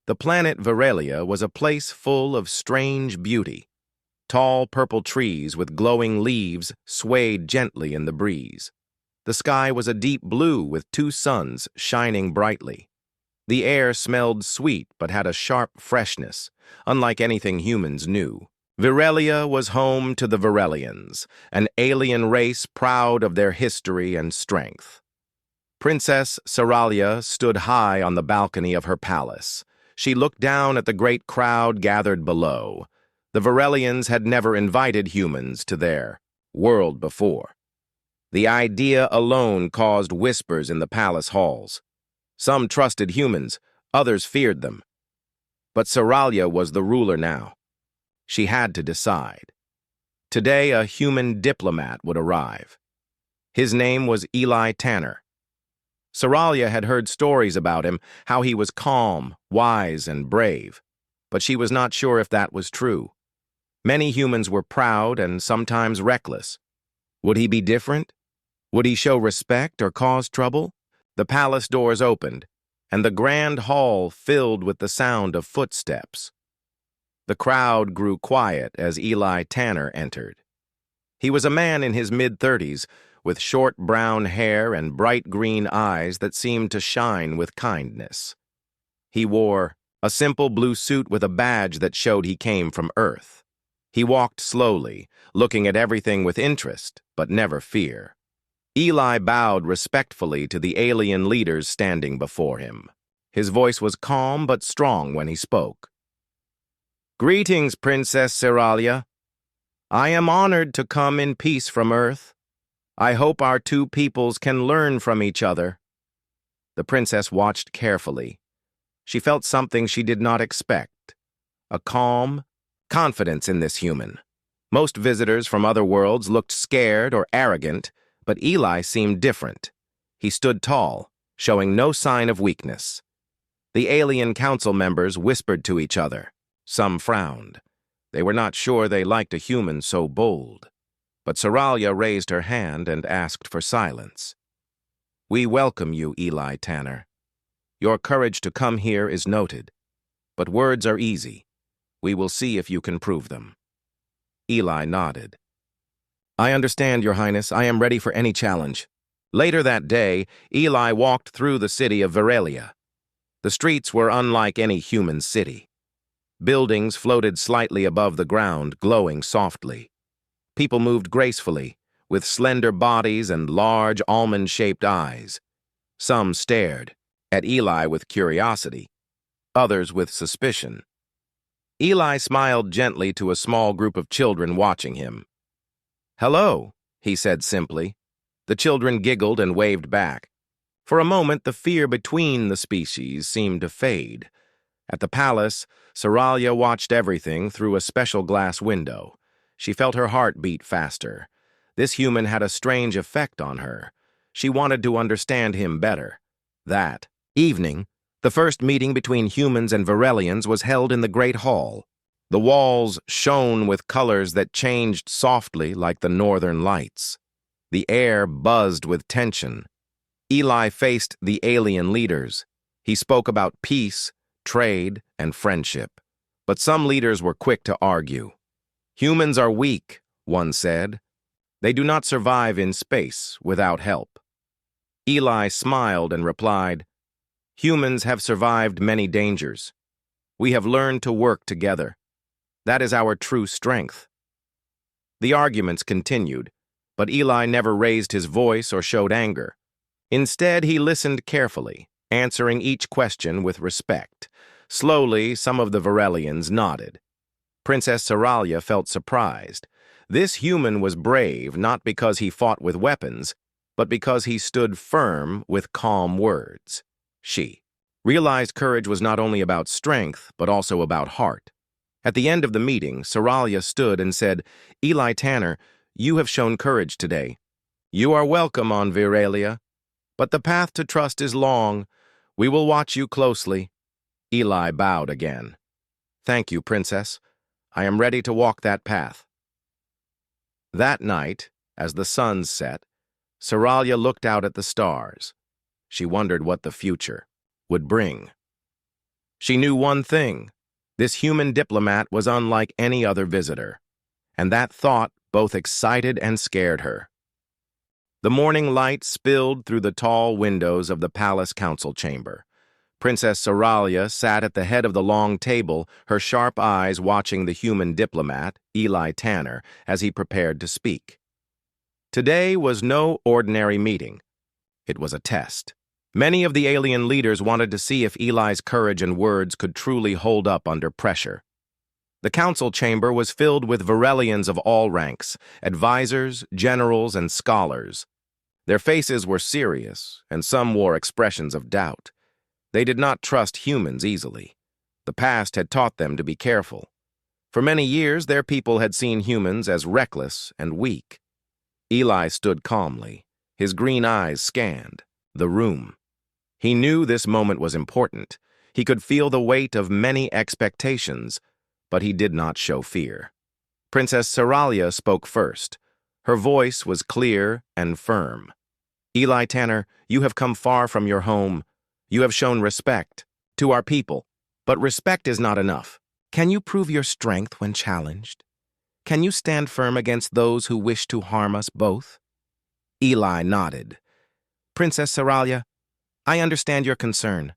The planet Virelia was a place full of strange beauty. Tall purple trees with glowing leaves swayed gently in the breeze. The sky was a deep blue with two suns shining brightly. The air smelled sweet but had a sharp freshness, unlike anything humans knew. Virelia was home to the Virelians, an alien race proud of their history and strength. Princess Seralia stood high on the balcony of her palace. She looked down at the great crowd gathered below. The Virelians had never invited humans to their world before. The idea alone caused whispers in the palace halls. Some trusted humans, others feared them. But Seralia was the ruler now. She had to decide. Today, a human diplomat would arrive. His name was Eli Tanner. Seralia had heard stories about him, how he was calm, wise, and brave. But she was not sure if that was true. Many humans were proud and sometimes reckless. Would he be different? Would he show respect or cause trouble? The palace doors opened, and the grand hall filled with the sound of footsteps. The crowd grew quiet as Eli Tanner entered. He was a man in his mid-30s, with short brown hair and bright green eyes that seemed to shine with kindness. He wore a simple blue suit with a badge that showed he came from Earth. He walked slowly, looking at everything with interest, but never fear. Eli bowed respectfully to the alien leaders standing before him. His voice was calm but strong when he spoke. "Greetings, Princess Seralia. I am honored to come in peace from Earth. I hope our two peoples can learn from each other." The princess watched carefully. She felt something she did not expect. A calm confidence in this human. Most visitors from other worlds looked scared or arrogant, but Eli seemed different. He stood tall, showing no sign of weakness. The alien council members whispered to each other. Some frowned. They were not sure they liked a human so bold. But Seralia raised her hand and asked for silence. "We welcome you, Eli Tanner. Your courage to come here is noted. But words are easy. We will see if you can prove them." Eli nodded. "I understand, Your Highness. I am ready for any challenge." Later that day, Eli walked through the city of Virelia. The streets were unlike any human city. Buildings floated slightly above the ground, glowing softly. People moved gracefully, with slender bodies and large almond-shaped eyes. Some stared at Eli with curiosity, others with suspicion. Eli smiled gently to a small group of children watching him. "Hello," he said simply. The children giggled and waved back. For a moment, the fear between the species seemed to fade. At the palace, Seralia watched everything through a special glass window. She felt her heart beat faster. This human had a strange effect on her. She wanted to understand him better. That evening, the first meeting between humans and Virelians was held in the Great Hall. The walls shone with colors that changed softly like the northern lights. The air buzzed with tension. Eli faced the alien leaders. He spoke about peace, trade, and friendship. But some leaders were quick to argue. "Humans are weak," one said. "They do not survive in space without help." Eli smiled and replied, "Humans have survived many dangers. We have learned to work together. That is our true strength." The arguments continued, but Eli never raised his voice or showed anger. Instead, he listened carefully, answering each question with respect. Slowly, some of the Virelians nodded. Princess Seralia felt surprised. This human was brave not because he fought with weapons, but because he stood firm with calm words. She realized courage was not only about strength, but also about heart. At the end of the meeting, Seralia stood and said, "Eli Tanner, you have shown courage today. You are welcome on Virelia, but the path to trust is long. We will watch you closely." Eli bowed again. "Thank you, Princess. I am ready to walk that path." That night, as the sun set, Seralia looked out at the stars. She wondered what the future would bring. She knew one thing. This human diplomat was unlike any other visitor, and that thought both excited and scared her. The morning light spilled through the tall windows of the palace council chamber. Princess Seralia sat at the head of the long table, her sharp eyes watching the human diplomat, Eli Tanner, as he prepared to speak. Today was no ordinary meeting. It was a test. Many of the alien leaders wanted to see if Eli's courage and words could truly hold up under pressure. The council chamber was filled with Varelians of all ranks, advisors, generals, and scholars. Their faces were serious, and some wore expressions of doubt. They did not trust humans easily. The past had taught them to be careful. For many years, their people had seen humans as reckless and weak. Eli stood calmly. His green eyes scanned the room. He knew this moment was important. He could feel the weight of many expectations, but he did not show fear. Princess Seralia spoke first. Her voice was clear and firm. Eli Tanner, you have come far from your home. You have shown respect to our people, but respect is not enough. Can you prove your strength when challenged? Can you stand firm against those who wish to harm us both? Eli nodded. Princess Seralia, I understand your concern.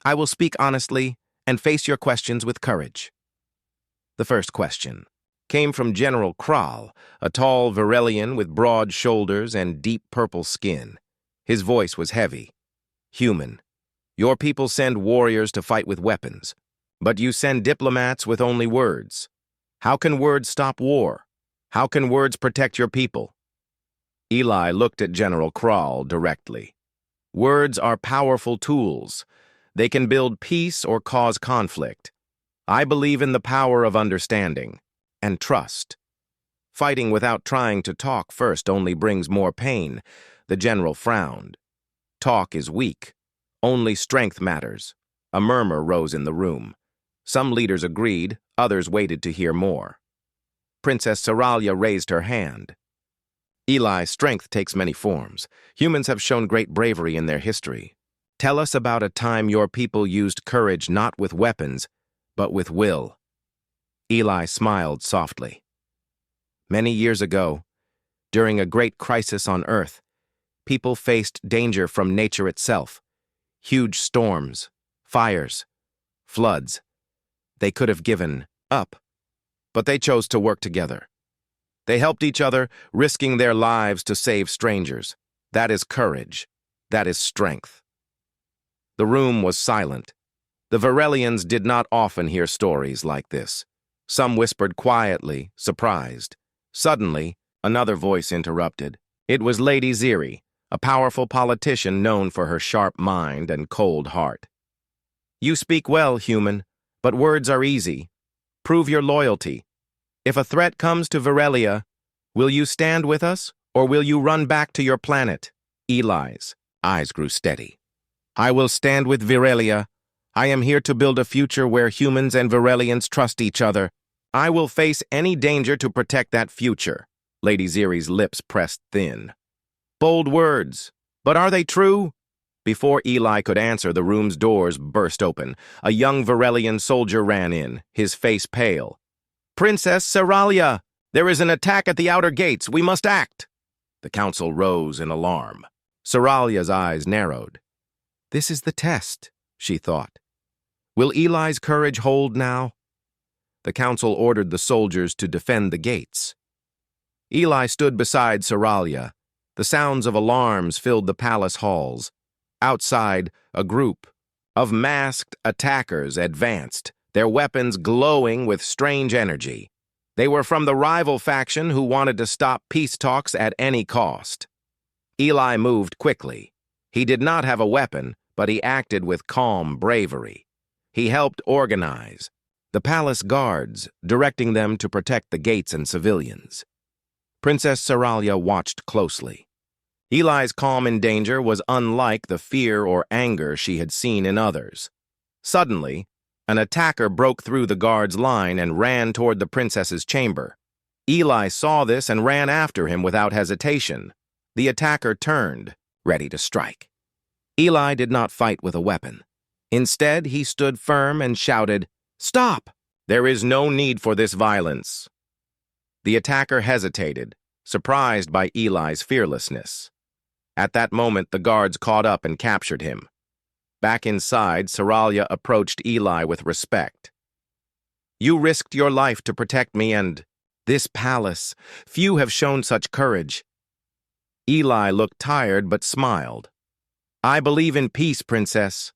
I will speak honestly and face your questions with courage. The first question came from General Kral, a tall Varelian with broad shoulders and deep purple skin. His voice was heavy. Human, your people send warriors to fight with weapons, but you send diplomats with only words. How can words stop war? How can words protect your people? Eli looked at General Kral directly. Words are powerful tools. They can build peace or cause conflict. I believe in the power of understanding and trust. Fighting without trying to talk first only brings more pain. The general frowned. Talk is weak. Only strength matters. A murmur rose in the room. Some leaders agreed, others waited to hear more. Princess Seralia raised her hand. Eli, strength takes many forms. Humans have shown great bravery in their history. Tell us about a time your people used courage not with weapons, but with will. Eli smiled softly. Many years ago, during a great crisis on Earth, people faced danger from nature itself. Huge storms, fires, floods. They could have given up, but they chose to work together. They helped each other, risking their lives to save strangers. That is courage. That is strength. The room was silent. The Varelians did not often hear stories like this. Some whispered quietly, surprised. Suddenly, another voice interrupted. It was Lady Ziri, a powerful politician known for her sharp mind and cold heart. You speak well, human, but words are easy. Prove your loyalty. If a threat comes to Varelia, will you stand with us, or will you run back to your planet? Eli's eyes grew steady. I will stand with Varelia. I am here to build a future where humans and Varelians trust each other. I will face any danger to protect that future. Lady Ziri's lips pressed thin. Bold words, but are they true? Before Eli could answer, the room's doors burst open. A young Varelian soldier ran in, his face pale. Princess Seralia, there is an attack at the outer gates. We must act. The council rose in alarm. Seralia's eyes narrowed. This is the test, she thought. Will Eli's courage hold now? The council ordered the soldiers to defend the gates. Eli stood beside Seralia. The sounds of alarms filled the palace halls. Outside, a group of masked attackers advanced, their weapons glowing with strange energy. They were from the rival faction who wanted to stop peace talks at any cost. Eli moved quickly. He did not have a weapon, but he acted with calm bravery. He helped organize the palace guards, directing them to protect the gates and civilians. Princess Seralia watched closely. Eli's calm in danger was unlike the fear or anger she had seen in others. Suddenly, an attacker broke through the guard's line and ran toward the princess's chamber. Eli saw this and ran after him without hesitation. The attacker turned, ready to strike. Eli did not fight with a weapon. Instead, he stood firm and shouted, "Stop! There is no need for this violence." The attacker hesitated, surprised by Eli's fearlessness. At that moment, the guards caught up and captured him. Back inside, Saralia approached Eli with respect. "You risked your life to protect me and this palace. Few have shown such courage." Eli looked tired but smiled. "I believe in peace, Princess.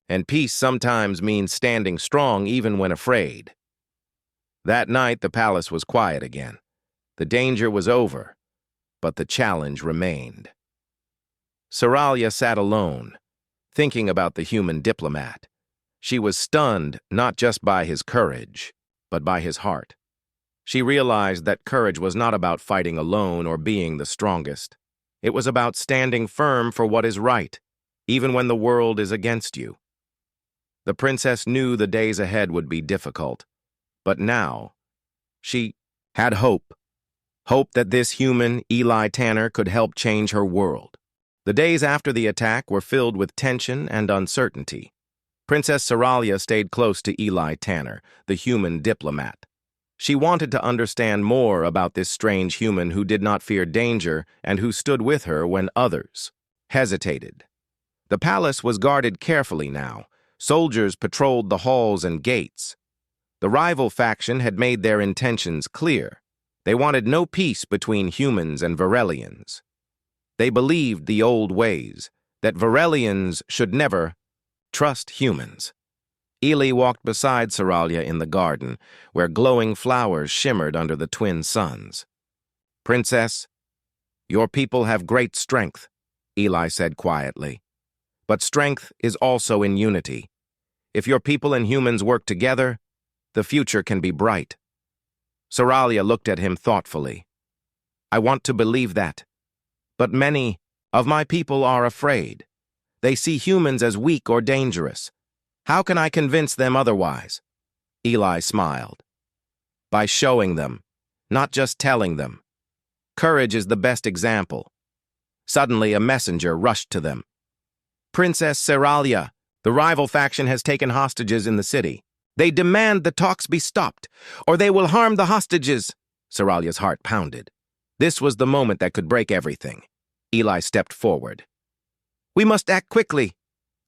And peace sometimes means standing strong even when afraid." That night, the palace was quiet again. The danger was over, but the challenge remained. Saralia sat alone, thinking about the human diplomat. She was stunned not just by his courage, but by his heart. She realized that courage was not about fighting alone or being the strongest. It was about standing firm for what is right, even when the world is against you. The princess knew the days ahead would be difficult, but now she had hope. Hope that this human, Eli Tanner, could help change her world. The days after the attack were filled with tension and uncertainty. Princess Saralia stayed close to Eli Tanner, the human diplomat. She wanted to understand more about this strange human who did not fear danger and who stood with her when others hesitated. The palace was guarded carefully now. Soldiers patrolled the halls and gates. The rival faction had made their intentions clear. They wanted no peace between humans and Varelians. They believed the old ways, that Varelians should never trust humans. Eli walked beside Saralia in the garden, where glowing flowers shimmered under the twin suns. "Princess, your people have great strength," Eli said quietly. "But strength is also in unity. If your people and humans work together, the future can be bright." Saralia looked at him thoughtfully. "I want to believe that. But many of my people are afraid. They see humans as weak or dangerous. How can I convince them otherwise?" Eli smiled. "By showing them, not just telling them. Courage is the best example." Suddenly, a messenger rushed to them. "Princess Saralia, the rival faction has taken hostages in the city. They demand the talks be stopped, or they will harm the hostages." Saralia's heart pounded. This was the moment that could break everything. Eli stepped forward. "We must act quickly.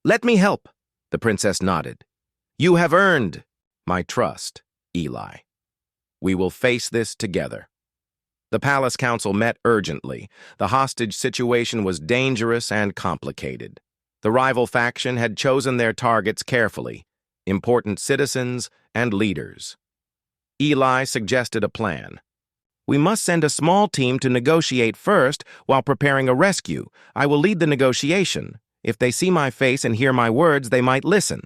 Let me help." The princess nodded. "You have earned my trust, Eli. We will face this together." The palace council met urgently. The hostage situation was dangerous and complicated. The rival faction had chosen their targets carefully, important citizens and leaders. Eli suggested a plan. "We must send a small team to negotiate first while preparing a rescue. I will lead the negotiation. If they see my face and hear my words, they might listen."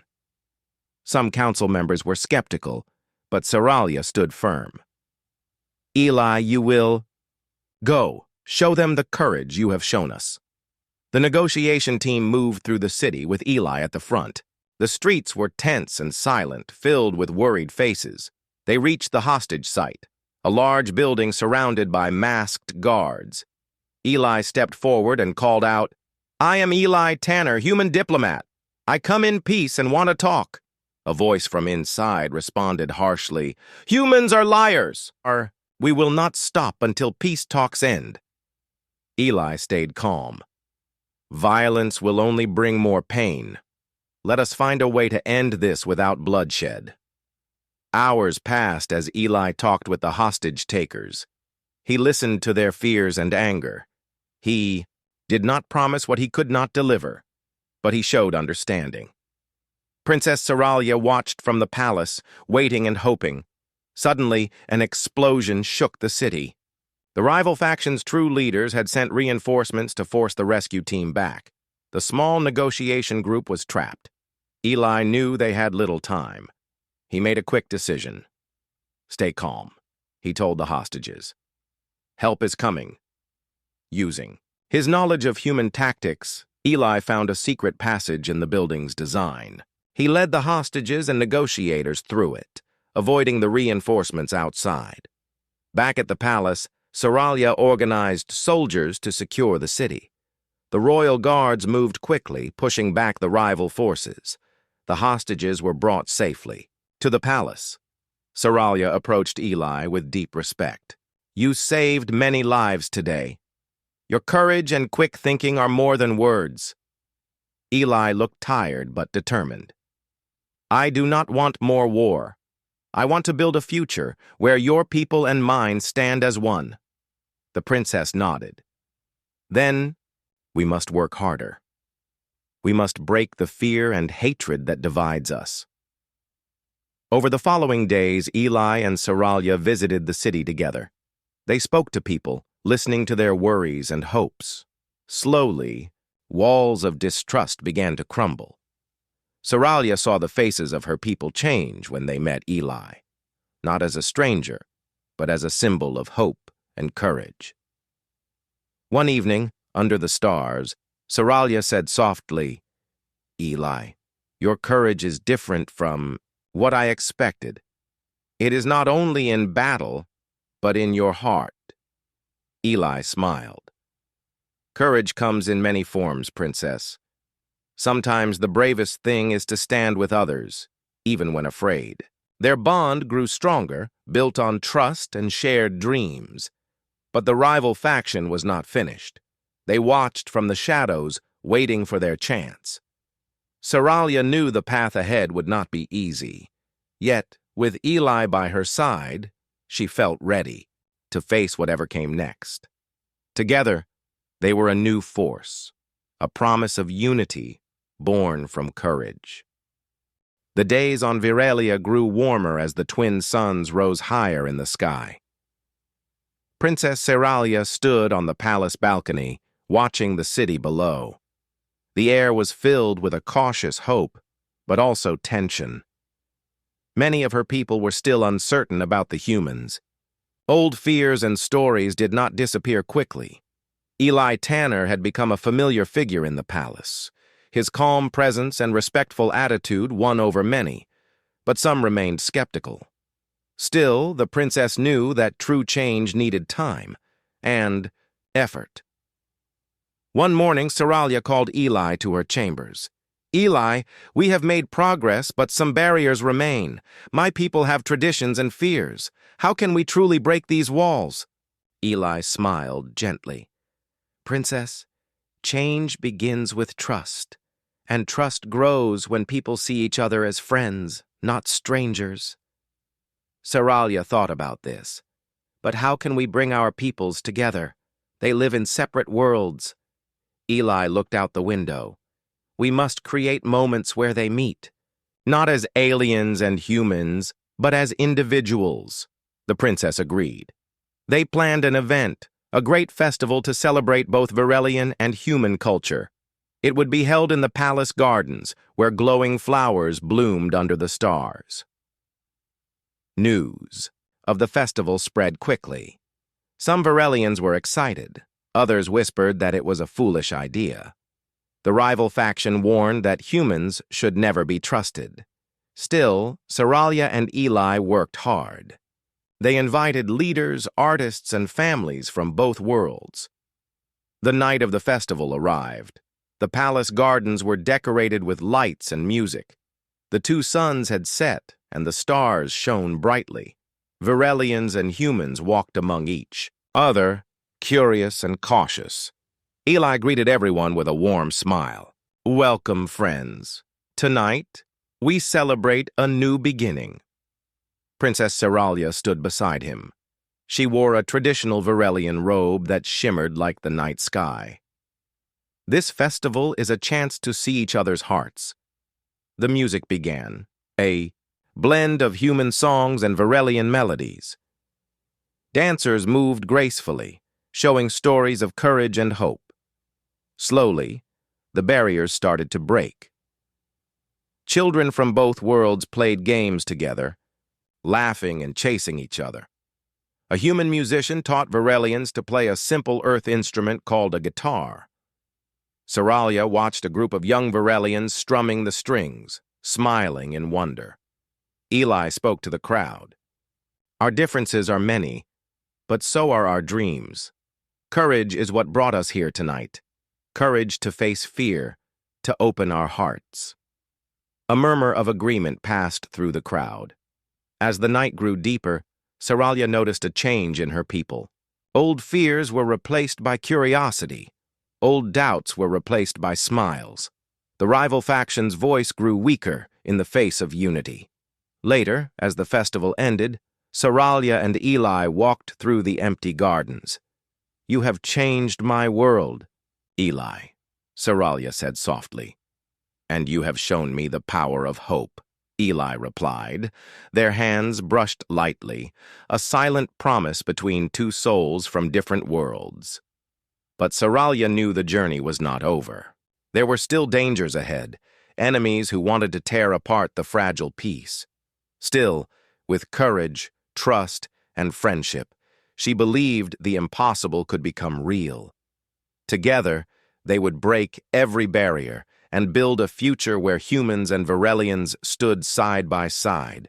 Some council members were skeptical, but Saralia stood firm. "Eli, you will go. Show them the courage you have shown us." The negotiation team moved through the city with Eli at the front. The streets were tense and silent, filled with worried faces. They reached the hostage site, a large building surrounded by masked guards. Eli stepped forward and called out, "I am Eli Tanner, human diplomat. I come in peace and want to talk." A voice from inside responded harshly, "Humans are liars. We will not stop until peace talks end." Eli stayed calm. "Violence will only bring more pain. Let us find a way to end this without bloodshed." Hours passed as Eli talked with the hostage-takers. He listened to their fears and anger. He did not promise what he could not deliver, but he showed understanding. Princess Saralia watched from the palace, waiting and hoping. Suddenly, an explosion shook the city. The rival faction's true leaders had sent reinforcements to force the rescue team back. The small negotiation group was trapped. Eli knew they had little time. He made a quick decision. "Stay calm," he told the hostages. "Help is coming." Using his knowledge of human tactics, Eli found a secret passage in the building's design. He led the hostages and negotiators through it, avoiding the reinforcements outside. Back at the palace, Saralia organized soldiers to secure the city. The royal guards moved quickly, pushing back the rival forces. The hostages were brought safely to the palace. Saralia approached Eli with deep respect. "You saved many lives today. Your courage and quick thinking are more than words." Eli looked tired but determined. "I do not want more war. I want to build a future where your people and mine stand as one." The princess nodded. "Then we must work harder. We must break the fear and hatred that divides us." Over the following days, Eli and Saralia visited the city together. They spoke to people, listening to their worries and hopes. Slowly, walls of distrust began to crumble. Saralia saw the faces of her people change when they met Eli, not as a stranger, but as a symbol of hope and courage. One evening, under the stars, Saralia said softly, "Eli, your courage is different from what I expected. It is not only in battle, but in your heart." Eli smiled. "Courage comes in many forms, Princess. Sometimes the bravest thing is to stand with others, even when afraid." Their bond grew stronger, built on trust and shared dreams. But the rival faction was not finished. They watched from the shadows, waiting for their chance. Saralia knew the path ahead would not be easy. Yet, with Eli by her side, she felt ready to face whatever came next. Together, they were a new force, a promise of unity born from courage. The days on Viralia grew warmer as the twin suns rose higher in the sky. Princess Saralia stood on the palace balcony, watching the city below. The air was filled with a cautious hope, but also tension. Many of her people were still uncertain about the humans. Old fears and stories did not disappear quickly. Eli Tanner had become a familiar figure in the palace. His calm presence and respectful attitude won over many, but some remained skeptical. Still, the princess knew that true change needed time and effort. One morning, Saralia called Eli to her chambers. "Eli, we have made progress, but some barriers remain. My people have traditions and fears. How can we truly break these walls?" Eli smiled gently. "Princess, change begins with trust, and trust grows when people see each other as friends, not strangers." Saralia thought about this. "But how can we bring our peoples together? They live in separate worlds." Eli looked out the window. "We must create moments where they meet, not as aliens and humans, but as individuals." The princess agreed. They planned an event, a great festival to celebrate both Virelian and human culture. It would be held in the palace gardens, where glowing flowers bloomed under the stars. News of the festival spread quickly. Some Virelians were excited. Others whispered that it was a foolish idea. The rival faction warned that humans should never be trusted. Still, Saralia and Eli worked hard. They invited leaders, artists, and families from both worlds. The night of the festival arrived. The palace gardens were decorated with lights and music. The two suns had set, and the stars shone brightly. Virelians and humans walked among each other, curious and cautious. Eli greeted everyone with a warm smile. "Welcome, friends. Tonight, we celebrate a new beginning." Princess Saralia stood beside him. She wore a traditional Virelian robe that shimmered like the night sky. "This festival is a chance to see each other's hearts." The music began, a blend of human songs and Virelian melodies. Dancers moved gracefully, showing stories of courage and hope. Slowly, the barriers started to break. Children from both worlds played games together, laughing and chasing each other. A human musician taught Virelians to play a simple earth instrument called a guitar. Saralia watched a group of young Virelians strumming the strings, smiling in wonder. Eli spoke to the crowd. "Our differences are many, but so are our dreams. Courage is what brought us here tonight. Courage to face fear, to open our hearts." A murmur of agreement passed through the crowd. As the night grew deeper, Saralia noticed a change in her people. Old fears were replaced by curiosity. Old doubts were replaced by smiles. The rival faction's voice grew weaker in the face of unity. Later, as the festival ended, Saralia and Eli walked through the empty gardens. "You have changed my world, Eli," Saralia said softly. "And you have shown me the power of hope," Eli replied. Their hands brushed lightly, a silent promise between two souls from different worlds. But Saralia knew the journey was not over. There were still dangers ahead, enemies who wanted to tear apart the fragile peace. Still, with courage, trust, and friendship, she believed the impossible could become real. Together, they would break every barrier and build a future where humans and Varelians stood side by side.